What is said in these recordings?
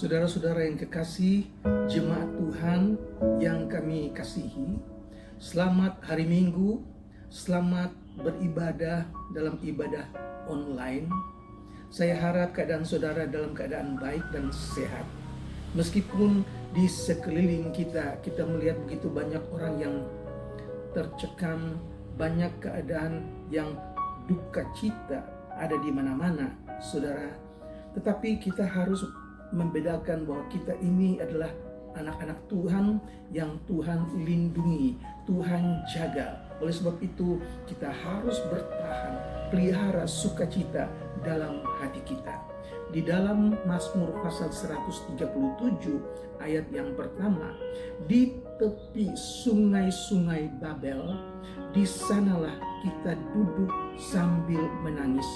Saudara-saudara yang kekasih, jemaat Tuhan yang kami kasihi, selamat hari Minggu, selamat beribadah dalam ibadah online. Saya harap keadaan saudara dalam keadaan baik dan sehat. Meskipun di sekeliling kita melihat begitu banyak orang yang tercekam, banyak keadaan yang duka cita ada di mana-mana, saudara. Tetapi kita harus membedakan bahwa kita ini adalah anak-anak Tuhan yang Tuhan lindungi, Tuhan jaga. Oleh sebab itu kita harus bertahan, pelihara sukacita dalam hati kita. Di dalam Mazmur pasal 137 ayat yang pertama, di tepi sungai-sungai Babel, di sanalah kita duduk sambil menangis.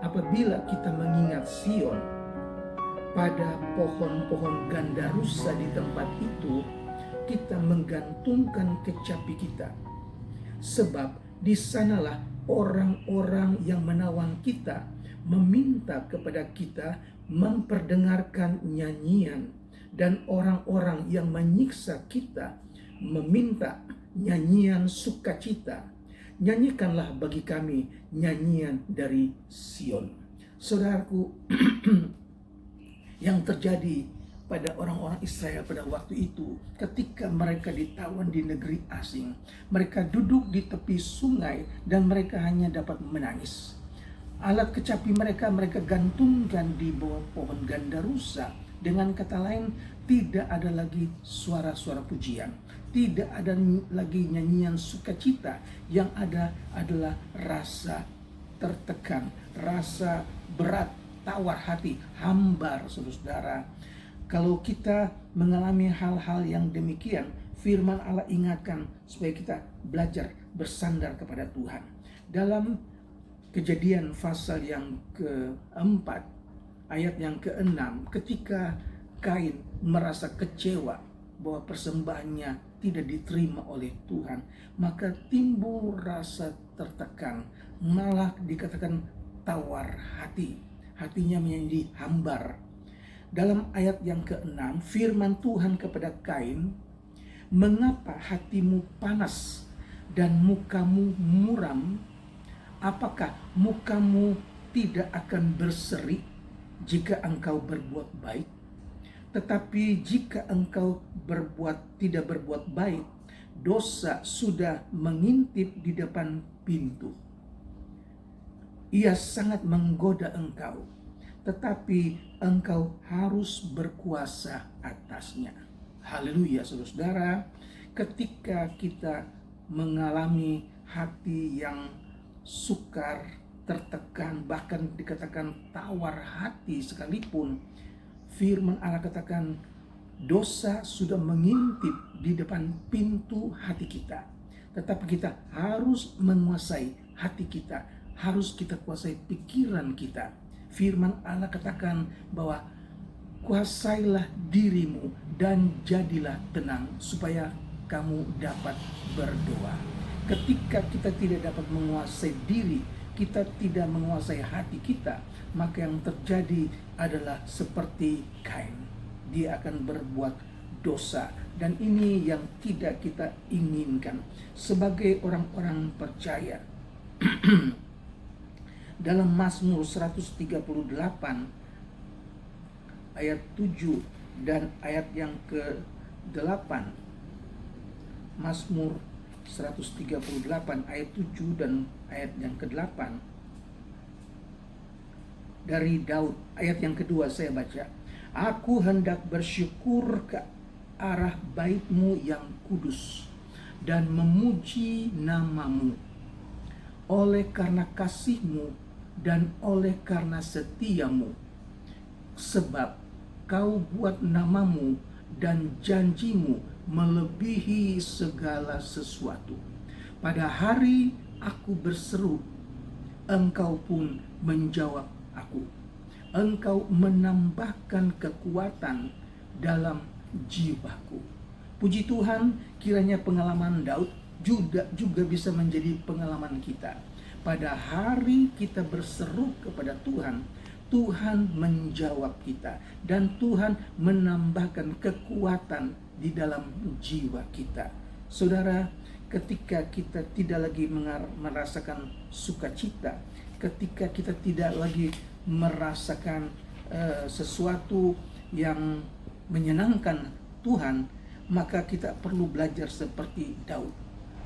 Apabila kita mengingat Sion, pada pohon-pohon gandarusa di tempat itu, kita menggantungkan kecapi kita. Sebab di sanalah orang-orang yang menawan kita meminta kepada kita memperdengarkan nyanyian, dan orang-orang yang menyiksa kita meminta nyanyian sukacita. Nyanyikanlah bagi kami nyanyian dari Sion. Saudaraku, yang terjadi pada orang-orang Israel pada waktu itu, ketika mereka ditawan di negeri asing, mereka duduk di tepi sungai dan mereka hanya dapat menangis. Alat kecapi mereka gantungkan di bawah pohon gandarusa. Dengan kata lain, tidak ada lagi suara-suara pujian, tidak ada lagi nyanyian sukacita. Yang ada adalah rasa tertekan, rasa berat, tawar hati, hambar, saudara. Kalau kita mengalami hal-hal yang demikian, firman Allah ingatkan supaya kita belajar bersandar kepada Tuhan. Dalam Kejadian pasal yang keempat, ayat yang keenam, ketika Kain merasa kecewa bahwa persembahannya tidak diterima oleh Tuhan, maka timbul rasa tertekan, malah dikatakan tawar hati. Hatinya menjadi hambar. Dalam ayat yang ke-6, firman Tuhan kepada Kain, "Mengapa hatimu panas dan mukamu muram? Apakah mukamu tidak akan berseri jika engkau berbuat baik? Tetapi jika engkau tidak berbuat baik, dosa sudah mengintip di depan pintu. Ia sangat menggoda engkau, tetapi engkau harus berkuasa atasnya." Haleluya, saudara. Ketika kita mengalami hati yang sukar, tertekan, bahkan dikatakan tawar hati sekalipun, firman Allah katakan dosa sudah mengintip di depan pintu hati kita. Tetapi kita harus menguasai hati kita, harus kita kuasai pikiran kita. Firman Allah katakan bahwa kuasailah dirimu dan jadilah tenang supaya kamu dapat berdoa. Ketika kita tidak dapat menguasai diri, kita tidak menguasai hati kita, maka yang terjadi adalah seperti Kain. Dia akan berbuat dosa, dan ini yang tidak kita inginkan sebagai orang-orang percaya. Dalam Mazmur 138 ayat 7 dan ayat yang ke-8, Mazmur 138 ayat 7 dan ayat yang ke-8 dari Daud. Ayat yang kedua saya baca, "Aku hendak bersyukur ke arah bait-Mu yang kudus dan memuji nama-Mu oleh karena kasih-Mu dan oleh karena setia-Mu, sebab Kau buat nama-Mu dan janji-Mu melebihi segala sesuatu. Pada hari aku berseru, Engkau pun menjawab aku. Engkau menambahkan kekuatan dalam jiwaku." Puji Tuhan, kiranya pengalaman Daud juga bisa menjadi pengalaman kita. Pada hari kita berseru kepada Tuhan, Tuhan menjawab kita, dan Tuhan menambahkan kekuatan di dalam jiwa kita. Saudara, ketika kita tidak lagi merasakan sukacita, ketika kita tidak lagi merasakan sesuatu yang menyenangkan Tuhan, maka kita perlu belajar seperti Daud.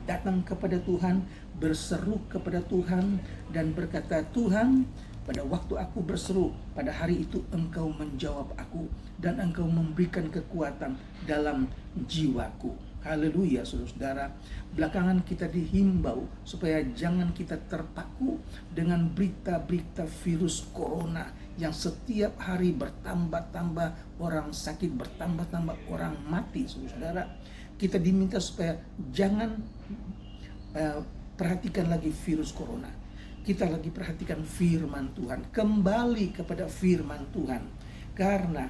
Datang kepada Tuhan, berseru kepada Tuhan, dan berkata, Tuhan, pada waktu aku berseru, pada hari itu Engkau menjawab aku, dan Engkau memberikan kekuatan dalam jiwaku. Haleluya, saudara. Belakangan kita dihimbau supaya jangan kita terpaku dengan berita-berita virus corona yang setiap hari bertambah-tambah orang sakit, bertambah-tambah orang mati, saudara. Kita diminta supaya jangan perhatikan lagi virus corona. Kita lagi perhatikan firman Tuhan. Kembali kepada firman Tuhan. Karena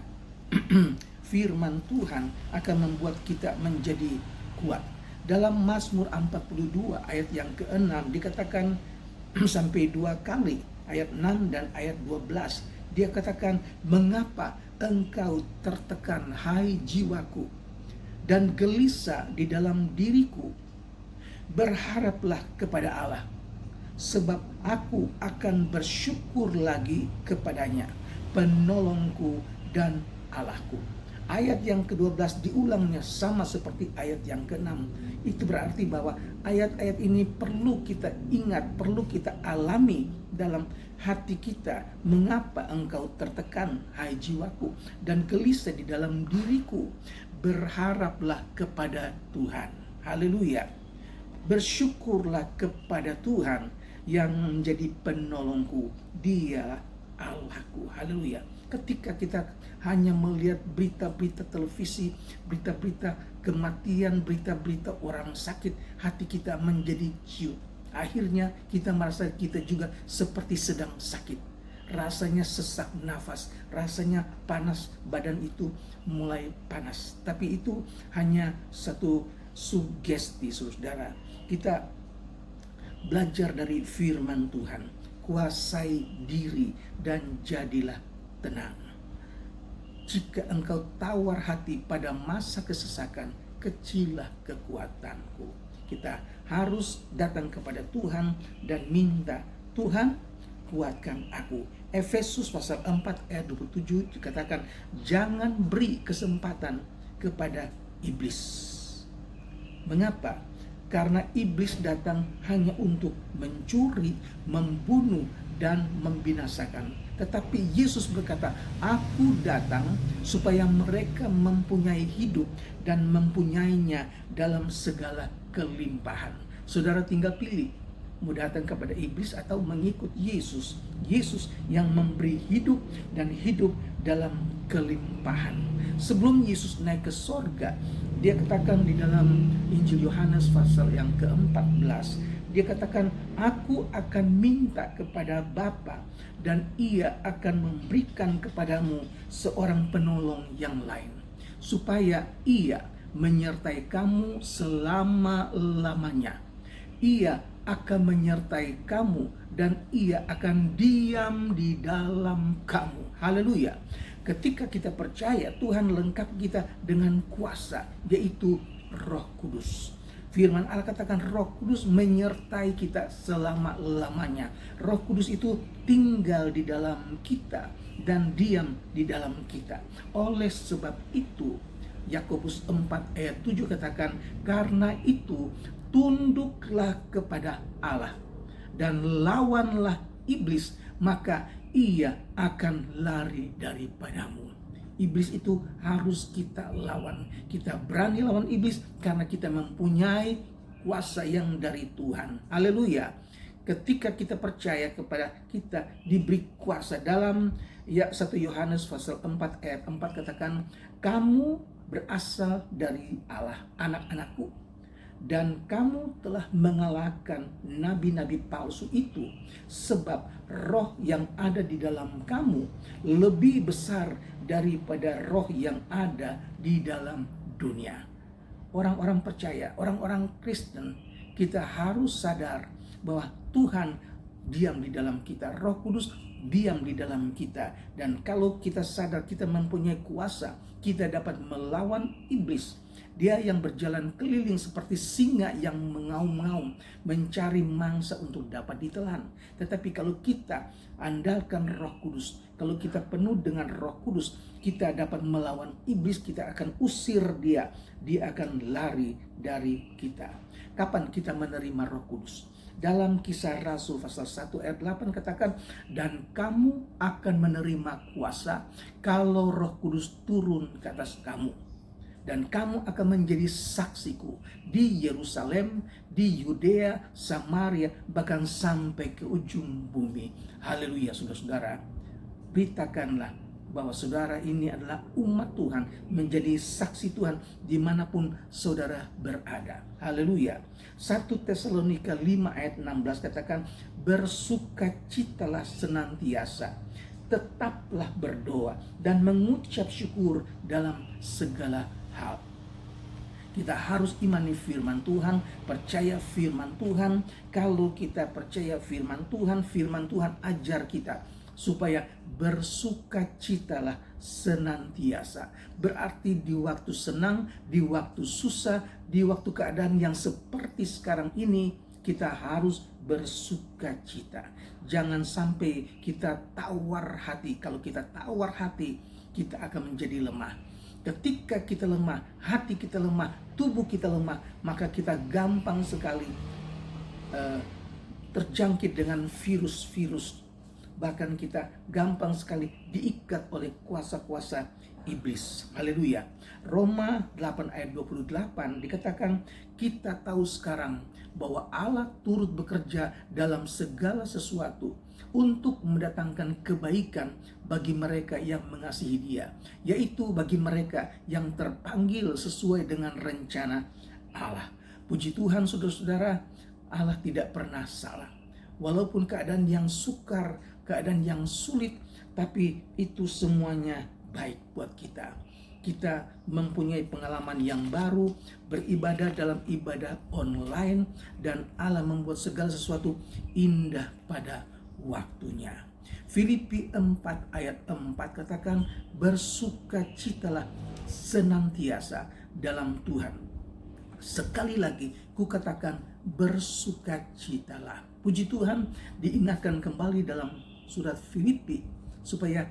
firman Tuhan akan membuat kita menjadi kuat. Dalam Mazmur 42 ayat yang ke-6 dikatakan sampai 2 kali, ayat 6 dan ayat 12. Dia katakan, mengapa engkau tertekan, hai jiwaku, dan gelisah di dalam diriku? Berharaplah kepada Allah, sebab aku akan bersyukur lagi kepadanya, penolongku dan Allahku. Ayat yang ke-12 diulangnya sama seperti ayat yang ke-6. Itu berarti bahwa ayat-ayat ini perlu kita ingat, perlu kita alami dalam hati kita. Mengapa engkau tertekan, hai jiwaku, dan gelisah di dalam diriku? Berharaplah kepada Tuhan. Haleluya. Bersyukurlah kepada Tuhan yang menjadi penolongku. Dia Allahku. Haleluya. Ketika kita hanya melihat berita-berita televisi, berita-berita kematian, berita-berita orang sakit, hati kita menjadi ciut. Akhirnya kita merasa kita juga seperti sedang sakit. Rasanya sesak nafas, rasanya panas, badan itu mulai panas. Tapi itu hanya satu sugesti, saudara. Kita belajar dari firman Tuhan. Kuasai diri dan jadilah tenang. Jika engkau tawar hati pada masa kesesakan, kecillah kekuatanku. Kita harus datang kepada Tuhan dan minta, Tuhan, kuatkan aku. Efesus pasal 4 ayat 27 dikatakan, jangan beri kesempatan kepada iblis. Mengapa? Karena iblis datang hanya untuk mencuri, membunuh, dan membinasakan. Tetapi Yesus berkata, aku datang supaya mereka mempunyai hidup dan mempunyainya dalam segala kelimpahan. Saudara tinggal pilih, mau datang kepada iblis atau mengikut Yesus. Yesus yang memberi hidup dan hidup dalam kelimpahan. Sebelum Yesus naik ke sorga, dia katakan di dalam Injil Yohanes pasal yang ke-14, dia katakan, aku akan minta kepada Bapa dan ia akan memberikan kepadamu seorang penolong yang lain, supaya ia menyertai kamu selama-lamanya. Ia akan menyertai kamu dan ia akan diam di dalam kamu. Haleluya. Ketika kita percaya, Tuhan lengkap kita dengan kuasa, yaitu Roh Kudus. Firman Allah katakan Roh Kudus menyertai kita selama-lamanya. Roh Kudus itu tinggal di dalam kita dan diam di dalam kita. Oleh sebab itu, Yakobus 4 ayat 7 katakan, karena itu tunduklah kepada Allah dan lawanlah iblis, maka ia akan lari daripadamu. Iblis itu harus kita lawan. Kita berani lawan iblis karena kita mempunyai kuasa yang dari Tuhan. Haleluya. Ketika kita percaya kepada kita diberi kuasa, dalam 1 Yohanes pasal 4 ayat 4 katakan, kamu berasal dari Allah, anak-anakku, dan kamu telah mengalahkan nabi-nabi palsu itu, sebab roh yang ada di dalam kamu lebih besar daripada roh yang ada di dalam dunia. Orang-orang percaya, orang-orang Kristen, kita harus sadar bahwa Tuhan diam di dalam kita. Roh Kudus diam di dalam kita. Dan kalau kita sadar kita mempunyai kuasa, kita dapat melawan iblis. Dia yang berjalan keliling seperti singa yang mengaum-ngaum, mencari mangsa untuk dapat ditelan. Tetapi kalau kita andalkan Roh Kudus, kalau kita penuh dengan Roh Kudus, kita dapat melawan iblis, kita akan usir dia. Dia akan lari dari kita. Kapan kita menerima Roh Kudus? Dalam Kisah Rasul pasal 1 ayat 8 katakan, dan kamu akan menerima kuasa kalau Roh Kudus turun ke atas kamu. Dan kamu akan menjadi saksiku di Yerusalem, di Yudea, Samaria, bahkan sampai ke ujung bumi. Haleluya, saudara-saudara. Beritakanlah bahwa saudara ini adalah umat Tuhan, menjadi saksi Tuhan dimanapun saudara berada. Haleluya. 1 Tesalonika 5 ayat 16 katakan, bersukacitalah senantiasa, tetaplah berdoa dan mengucap syukur dalam segala hal. Kita harus imani firman Tuhan, percaya firman Tuhan. Kalau kita percaya firman Tuhan ajar kita supaya bersukacitalah senantiasa. Berarti di waktu senang, di waktu susah, di waktu keadaan yang seperti sekarang ini, kita harus bersukacita. Jangan sampai kita tawar hati. Kalau kita tawar hati, kita akan menjadi lemah. Ketika kita lemah, hati kita lemah, tubuh kita lemah, maka kita gampang sekali terjangkit dengan virus-virus. Bahkan kita gampang sekali diikat oleh kuasa-kuasa iblis. Haleluya. Roma 8 ayat 28 dikatakan, kita tahu sekarang bahwa Allah turut bekerja dalam segala sesuatu untuk mendatangkan kebaikan bagi mereka yang mengasihi Dia, yaitu bagi mereka yang terpanggil sesuai dengan rencana Allah. Puji Tuhan, saudara-saudara, Allah tidak pernah salah. Walaupun keadaan yang sukar, keadaan yang sulit, tapi itu semuanya baik buat kita. Kita mempunyai pengalaman yang baru, beribadah dalam ibadah online, dan Allah membuat segala sesuatu indah pada waktunya. Filipi 4 ayat 4 katakan, bersukacitalah senantiasa dalam Tuhan. Sekali lagi kukatakan, bersukacitalah. Puji Tuhan, diingatkan kembali dalam surat Filipi supaya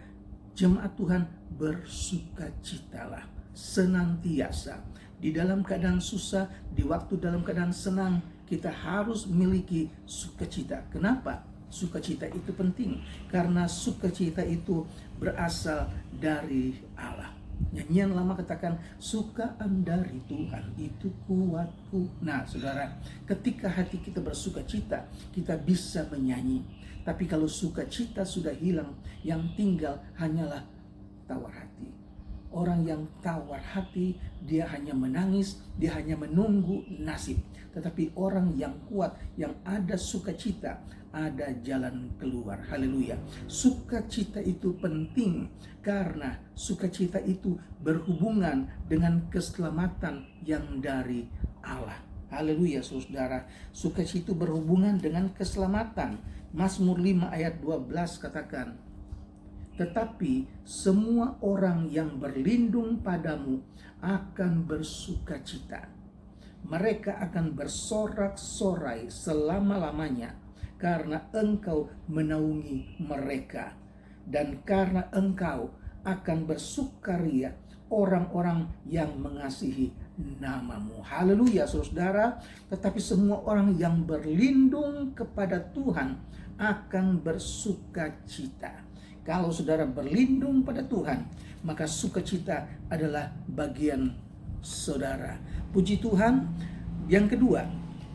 jemaat Tuhan bersukacitalah senantiasa. Di dalam keadaan susah, di waktu dalam keadaan senang, kita harus memiliki sukacita. Kenapa? Sukacita itu penting karena sukacita itu berasal dari Allah. Nyanyian lama katakan, sukaan dari Tuhan itu kuatku. Nah, saudara, ketika hati kita bersukacita, kita bisa menyanyi. Tapi kalau sukacita sudah hilang, yang tinggal hanyalah tawar hati. Orang yang tawar hati, dia hanya menangis, dia hanya menunggu nasib. Tetapi orang yang kuat, yang ada sukacita, ada jalan keluar. Haleluya. Sukacita itu penting karena sukacita itu berhubungan dengan keselamatan yang dari Allah. Haleluya, saudara. Sukacita itu berhubungan dengan keselamatan. Mazmur 5 ayat 12 katakan, tetapi semua orang yang berlindung padamu akan bersukacita. Mereka akan bersorak-sorai selama-lamanya karena engkau menaungi mereka. Dan karena engkau akan bersukaria orang-orang yang mengasihi namamu. Haleluya, saudara. Tetapi semua orang yang berlindung kepada Tuhan akan bersukacita. Kalau saudara berlindung pada Tuhan, maka sukacita adalah bagian saudara. Puji Tuhan. Yang kedua,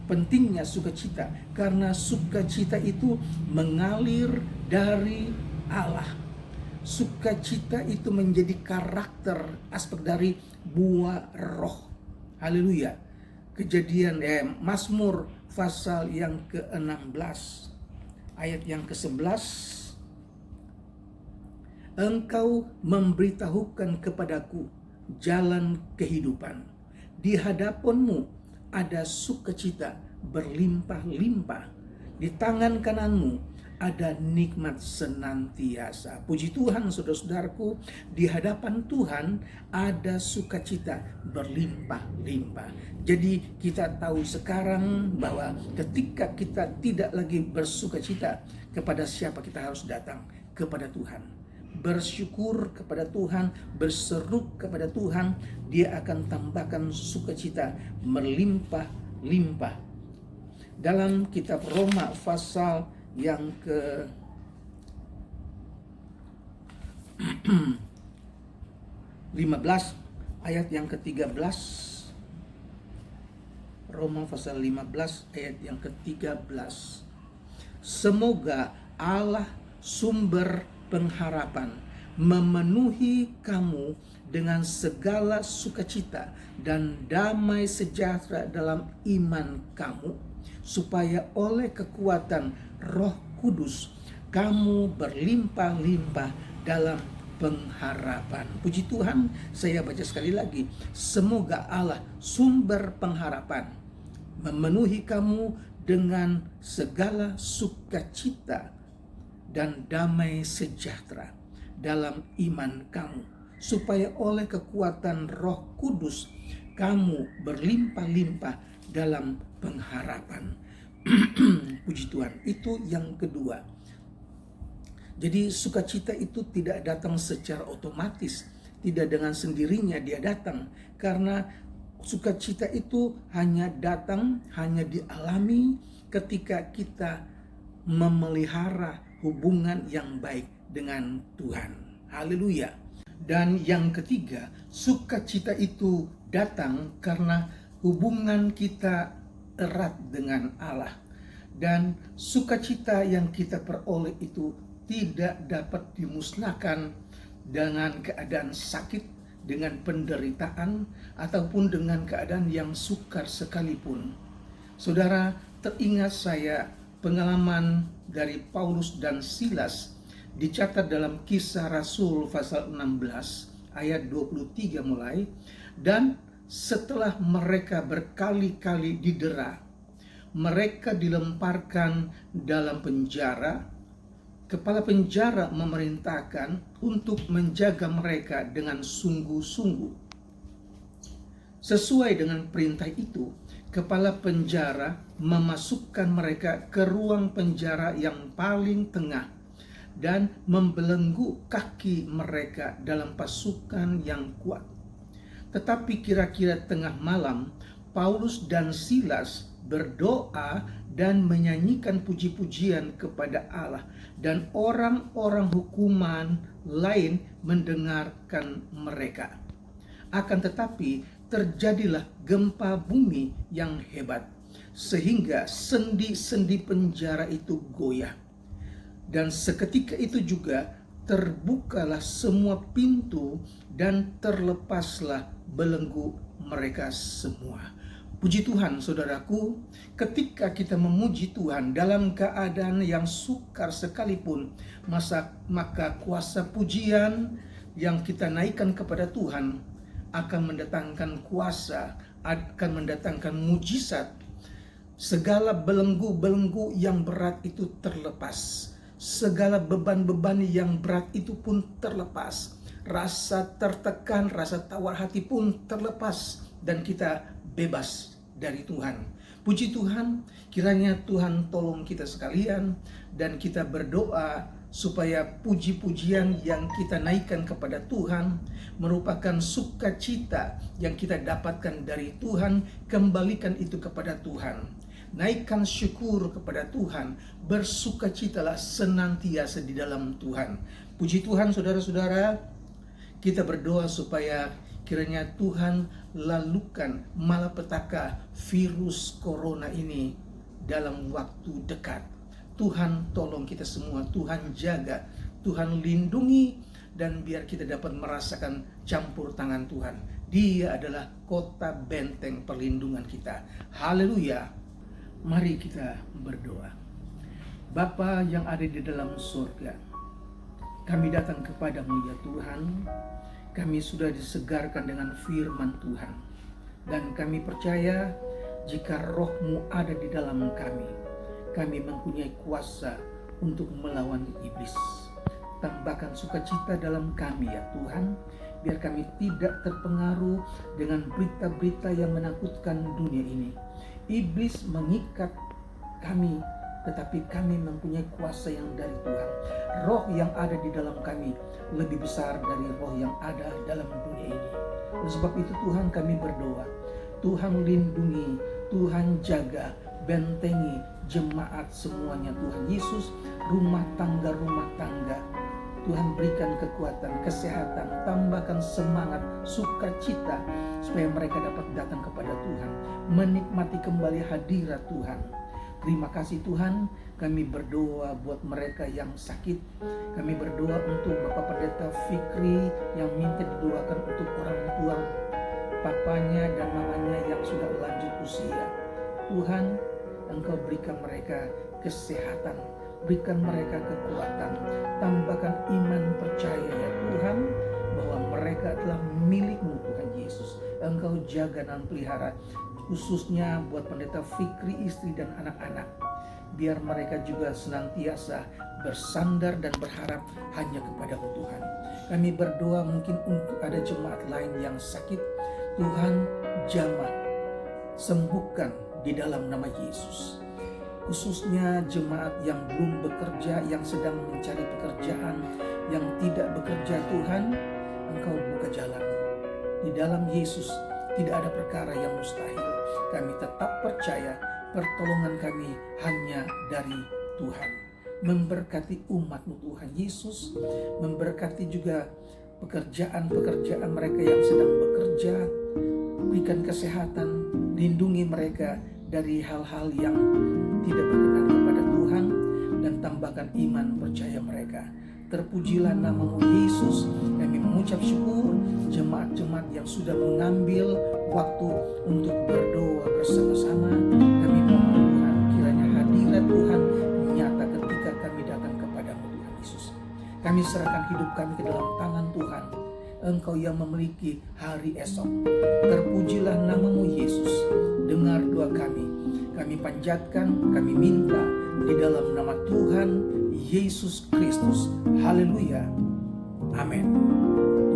pentingnya sukacita karena sukacita itu mengalir dari Allah. Sukacita itu menjadi karakter, aspek dari buah roh. Haleluya. Kejadian Mazmur pasal yang ke-16 ayat yang ke-11, engkau memberitahukan kepadaku jalan kehidupan. Di hadapanmu ada sukacita berlimpah-limpah. Di tangan kananmu ada nikmat senantiasa. Puji Tuhan, saudara-saudaraku, di hadapan Tuhan ada sukacita berlimpah-limpah. Jadi kita tahu sekarang bahwa ketika kita tidak lagi bersukacita, kepada siapa kita harus datang? Kepada Tuhan. Bersyukur kepada Tuhan, berseru kepada Tuhan, Dia akan tambahkan sukacita berlimpah-limpah. Dalam kitab Roma pasal yang ke 15 ayat yang ke-13. Roma pasal 15 ayat yang ke-13. Semoga Allah sumber pengharapan memenuhi kamu dengan segala sukacita dan damai sejahtera dalam iman kamu, supaya oleh kekuatan Roh Kudus kamu berlimpah-limpah dalam pengharapan. Puji Tuhan, saya baca sekali lagi. Semoga Allah sumber pengharapan memenuhi kamu dengan segala sukacita dan damai sejahtera dalam iman kamu, supaya oleh kekuatan Roh Kudus kamu berlimpah-limpah dalam pengharapan. Puji Tuhan, itu yang kedua. Jadi sukacita itu tidak datang secara otomatis, tidak dengan sendirinya dia datang, karena sukacita itu hanya datang, hanya dialami ketika kita memelihara hubungan yang baik dengan Tuhan. Haleluya. Dan yang ketiga, sukacita itu datang karena hubungan kita erat dengan Allah, dan sukacita yang kita peroleh itu tidak dapat dimusnahkan dengan keadaan sakit, dengan penderitaan, ataupun dengan keadaan yang sukar sekalipun. Saudara, teringat saya pengalaman dari Paulus dan Silas, dicatat dalam Kisah Rasul pasal 16 ayat 23 mulai. Dan setelah mereka berkali-kali didera, mereka dilemparkan dalam penjara. Kepala penjara memerintahkan untuk menjaga mereka dengan sungguh-sungguh. Sesuai dengan perintah itu, kepala penjara memasukkan mereka ke ruang penjara yang paling tengah dan membelenggu kaki mereka dalam pasukan yang kuat. Tetapi kira-kira tengah malam, Paulus dan Silas berdoa dan menyanyikan puji-pujian kepada Allah, dan orang-orang hukuman lain mendengarkan mereka. Akan tetapi terjadilah gempa bumi yang hebat, sehingga sendi-sendi penjara itu goyah. Dan seketika itu juga terbukalah semua pintu dan terlepaslah belenggu mereka semua. Puji Tuhan, saudaraku, ketika kita memuji Tuhan dalam keadaan yang sukar sekalipun, maka kuasa pujian yang kita naikkan kepada Tuhan akan mendatangkan kuasa, akan mendatangkan mujizat. Segala belenggu-belenggu yang berat itu terlepas. Segala beban-beban yang berat itu pun terlepas. Rasa tertekan, rasa tawar hati pun terlepas, dan kita bebas dari Tuhan. Puji Tuhan, kiranya Tuhan tolong kita sekalian, dan kita berdoa supaya puji-pujian yang kita naikkan kepada Tuhan merupakan sukacita yang kita dapatkan dari Tuhan. Kembalikan itu kepada Tuhan. Naikkan syukur kepada Tuhan, bersukacitalah senantiasa di dalam Tuhan. Puji Tuhan, saudara-saudara, kita berdoa supaya kiranya Tuhan lalukan malapetaka virus corona ini dalam waktu dekat. Tuhan tolong kita semua, Tuhan jaga, Tuhan lindungi, dan biar kita dapat merasakan campur tangan Tuhan. Dia adalah kota benteng perlindungan kita. Haleluya. Mari kita berdoa. Bapa yang ada di dalam surga, kami datang kepadamu ya Tuhan. Kami sudah disegarkan dengan firman Tuhan, dan kami percaya jika Roh-Mu ada di dalam kami, kami mempunyai kuasa untuk melawan iblis. Tambahkan sukacita dalam kami ya Tuhan, biar kami tidak terpengaruh dengan berita-berita yang menakutkan dunia ini. Iblis mengikat kami, tetapi kami mempunyai kuasa yang dari Tuhan. Roh yang ada di dalam kami lebih besar dari roh yang ada dalam dunia ini. Oleh sebab itu Tuhan, kami berdoa, Tuhan lindungi, Tuhan jaga, bentengi jemaat semuanya Tuhan Yesus, rumah tangga Tuhan berikan kekuatan, kesehatan, tambahkan semangat, sukacita, supaya mereka dapat datang kepada Tuhan, menikmati kembali hadirat Tuhan. Terima kasih Tuhan, kami berdoa buat mereka yang sakit. Kami berdoa untuk Bapak Pendeta Fikri yang minta didoakan untuk orang tua papanya dan mamanya yang sudah lanjut usia. Tuhan, Engkau berikan mereka kesehatan, berikan mereka kekuatan, tambahkan iman percaya ya Tuhan, bahwa mereka adalah milik-Mu Tuhan Yesus. Engkau jaga dan pelihara, khususnya buat Pendeta Fikri, istri dan anak-anak. Biar mereka juga senantiasa bersandar dan berharap hanya kepada-Mu Tuhan. Kami berdoa mungkin untuk ada jemaat lain yang sakit, Tuhan jamah, sembuhkan di dalam nama Yesus. Khususnya jemaat yang belum bekerja, yang sedang mencari pekerjaan, yang tidak bekerja Tuhan, Engkau buka jalan. Di dalam Yesus tidak ada perkara yang mustahil. Kami tetap percaya pertolongan kami hanya dari Tuhan. Memberkati umat-Mu Tuhan Yesus, memberkati juga pekerjaan-pekerjaan mereka yang sedang bekerja, berikan kesehatan, lindungi mereka dari hal-hal yang tidak berkenan kepada Tuhan, dan tambahkan iman percaya mereka. Terpujilah nama-Mu Yesus. Kami mengucap syukur jemaat-jemaat yang sudah mengambil waktu untuk berdoa bersama-sama. Kami mohon Tuhan, kiranya hadirat Tuhan nyata ketika kami datang kepada-Mu Tuhan Yesus. Kami serahkan hidup kami ke dalam tangan Tuhan. Engkau yang memiliki hari esok. Terpujilah nama-Mu Yesus. Dengar doa kami. Kami panjatkan, kami minta di dalam nama Tuhan Yesus Kristus. Haleluya. Amin.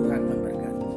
Tuhan memberkati.